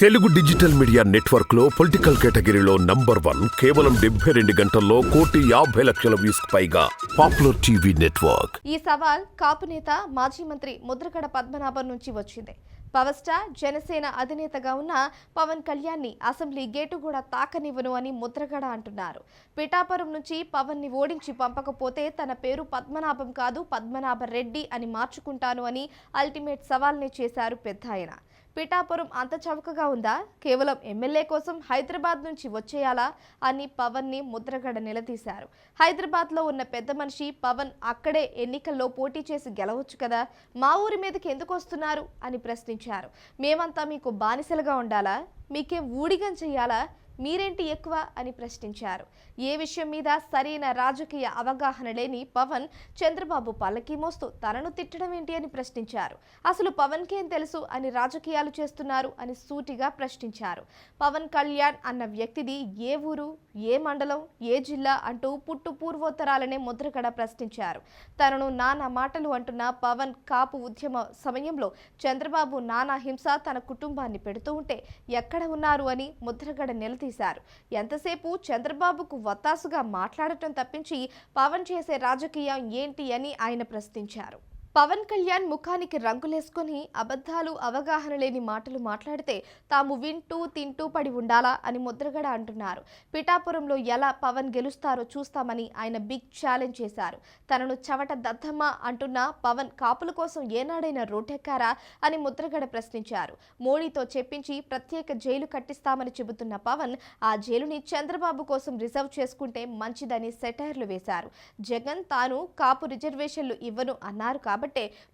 Telugu digital media network లో political కేటగిరీలో #1 కేవలం 72 గంటల్లో 1,50,00,000 వ్యూస్ పైగా పాపులర్ టీవీ నెట్వర్క్. ఈ సవాల్ కాపు నేత మాజీ మంత్రి ముద్రగడ పద్మనాభం నుంచి వచ్చింది. పవర్ స్టార్ జనసేన అధినేతగా ఉన్న పవన్ కళ్యాణ్ ని అసెంబ్లీ గేటు కూడా తాకనివ్వను అని ముద్రగడ అంటున్నారు. పిఠాపురం నుంచి పవన్ ని ఓడించి పంపకపోతే తన పేరు పద్మనాభం కాదు పద్మనాభ రెడ్డి అని మార్చుకుంటాను అని అల్టిమేట్ సవాల్ని చేశారు పెద్దాయన. పిఠాపురం అంత చౌకగా ఉందా? కేవలం ఎమ్మెల్యే కోసం హైదరాబాద్ నుంచి వచ్చేయాలా అని పవన్ ని ముద్రగడ నిలదీశారు. హైదరాబాద్ లో ఉన్న పెద్ద మనిషి పవన్ అక్కడే ఎన్నికల్లో పోటీ చేసి గెలవచ్చు కదా, మా ఊరి మీదకి ఎందుకు వస్తున్నారు అని ప్రశ్నించారు. మేమంతా మీకు బానిసలుగా ఉండాలా? మీకేం ఊడిగం చెయ్యాలా? మీరేంటి ఎక్కువ అని ప్రశ్నించారు. ఏ విషయం మీద సరైన రాజకీయ అవగాహన లేని పవన్ చంద్రబాబు పల్లకి మోస్తూ తనను తిట్టడం ఏంటి అని ప్రశ్నించారు. అసలు పవన్ కేం తెలుసు అని రాజకీయాలు చేస్తున్నారు అని సూటిగా ప్రశ్నించారు. పవన్ కళ్యాణ్ అన్న వ్యక్తిది ఏ ఊరు, ఏ మండలం, ఏ జిల్లా అంటూ పుట్టు పూర్వోత్తరాలనే ముద్రగడ ప్రశ్నించారు. తనను నానా మాటలు అంటున్న పవన్ కాపు ఉద్యమ సమయంలో చంద్రబాబు నానా హింస తన కుటుంబాన్ని పెడుతూ ఉంటే ఎక్కడ ఉన్నారు అని ముద్రగడ నిలదీశారు. ఎంతసేపు చంద్రబాబుకు వత్తాసుగా మాట్లాడటం తప్పించి పవన్ చేసే రాజకీయం ఏంటి అని ఆయన ప్రశ్నించారు. పవన్ కళ్యాణ్ ముఖానికి రంగులేసుకొని అబద్ధాలు అవగాహన లేని మాటలు మాట్లాడితే తాము వింటూ తింటూ పడి ఉండాలా అని ముద్రగడ అంటున్నారు. పిఠాపురంలో ఎలా పవన్ గెలుస్తారో చూస్తామని ఆయన బిగ్ ఛాలెంజ్ చేశారు. తనను చవట దద్దమ్మ అంటున్న పవన్ కాపుల కోసం ఏనాడైనా రోడ్డెక్కారా అని ముద్రగడ ప్రశ్నించారు. మోడీతో చెప్పించి ప్రత్యేక జైలు కట్టిస్తామని చెబుతున్న పవన్ ఆ జైలుని చంద్రబాబు కోసం రిజర్వ్ చేసుకుంటే మంచిదని సెటైర్లు వేశారు. జగన్ తాను కాపు రిజర్వేషన్లు ఇవ్వను అన్నారు కాబట్టి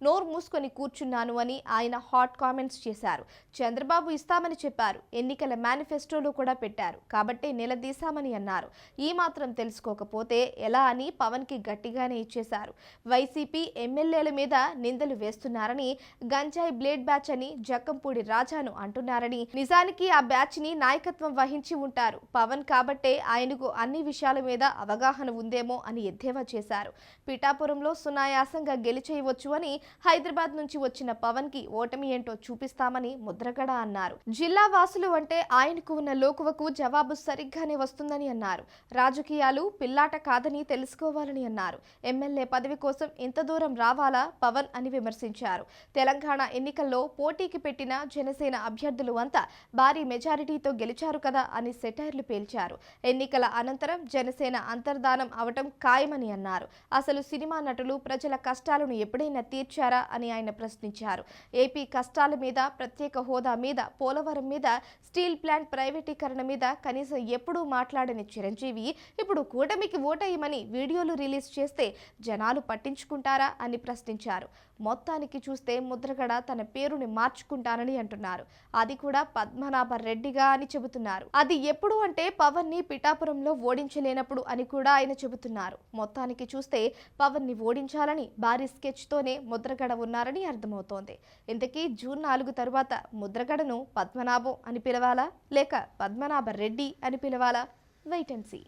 నోరు మూసుకొని కూర్చున్నాను అని ఆయన హాట్ కామెంట్స్ చేశారు. చంద్రబాబు ఇస్తామని చెప్పారు, ఎన్నికల మేనిఫెస్టోలో కూడా పెట్టారు కాబట్టి నిలదీశామని అన్నారు. ఈ మాత్రం తెలుసుకోకపోతే ఎలా అని పవన్ కి గట్టిగానే ఇచ్చేశారు. వైసీపీ ఎమ్మెల్యేల మీద నిందలు వేస్తున్నారని, గంజాయి బ్లేడ్ బ్యాచ్ అని జక్కంపూడి రాజాను అంటున్నారని, నిజానికి ఆ బ్యాచ్ ని నాయకత్వం వహించి ఉంటారు పవన్ కాబట్టే ఆయనకు అన్ని విషయాల మీద అవగాహన ఉందేమో అని ఎద్దేవా చేశారు. పిఠాపురంలో సునాయాసంగా గెలిచేయవచ్చు అని హైదరాబాద్ నుంచి వచ్చిన పవన్ కి ఓటమి ఏంటో చూపిస్తామని ముద్రగడ అన్నారు. జిల్లా వాసులు అంటే ఆయనకు ఉన్న లోకువకు జవాబు సరిగ్గానే వస్తుందని అన్నారు. రాజకీయాలు పిల్లాట కాదని తెలుసుకోవాలని అన్నారు. ఎమ్మెల్యే పదవి కోసం ఇంత దూరం రావాలా పవన్ అని విమర్శించారు. తెలంగాణ ఎన్నికల్లో పోటీకి పెట్టిన జనసేన అభ్యర్థులు అంతా భారీ మెజారిటీతో గెలిచారు కదా అని సెటైర్లు పేల్చారు. ఎన్నికల అనంతరం జనసేన అంతర్ధానం అవటం ఖాయమని అన్నారు. అసలు సినిమా నటులు ప్రజల కష్టాలను ఎప్పుడైనా తీర్చారా అని ఆయన ప్రశ్నించారు. ఏపీ కష్టాల మీద, ప్రత్యేక హోదా మీద, పోలవరం మీద, స్టీల్ ప్లాంట్ ప్రైవేటీకరణ మీద కనీసం ఎప్పుడూ మాట్లాడని చిరంజీవి ఇప్పుడు కూటమికి ఓటేయమని వీడియోలు రిలీజ్ చేస్తే జనాలు పట్టించుకుంటారా అని ప్రశ్నించారు. మొత్తానికి చూస్తే ముద్రగడ తన పేరుని మార్చుకుంటానని అంటున్నారు. అది కూడా పద్మనాభ రెడ్డిగా అని చెబుతున్నారు. అది ఎప్పుడు అంటే పవన్ ని పిఠాపురంలో ఓడించలేనప్పుడు అని కూడా ఆయన చెబుతున్నారు. మొత్తానికి చూస్తే పవన్ ని ఓడించాలని భారీ స్కెచ్ తోనే ముద్రగడ ఉన్నారని అర్థమవుతోంది. ఇంతకీ జూన్ 4 తరువాత ముద్రగడను పద్మనాభం అని పిలవాలా లేక పద్మనాభ రెడ్డి అని పిలవాలా? Wait and see.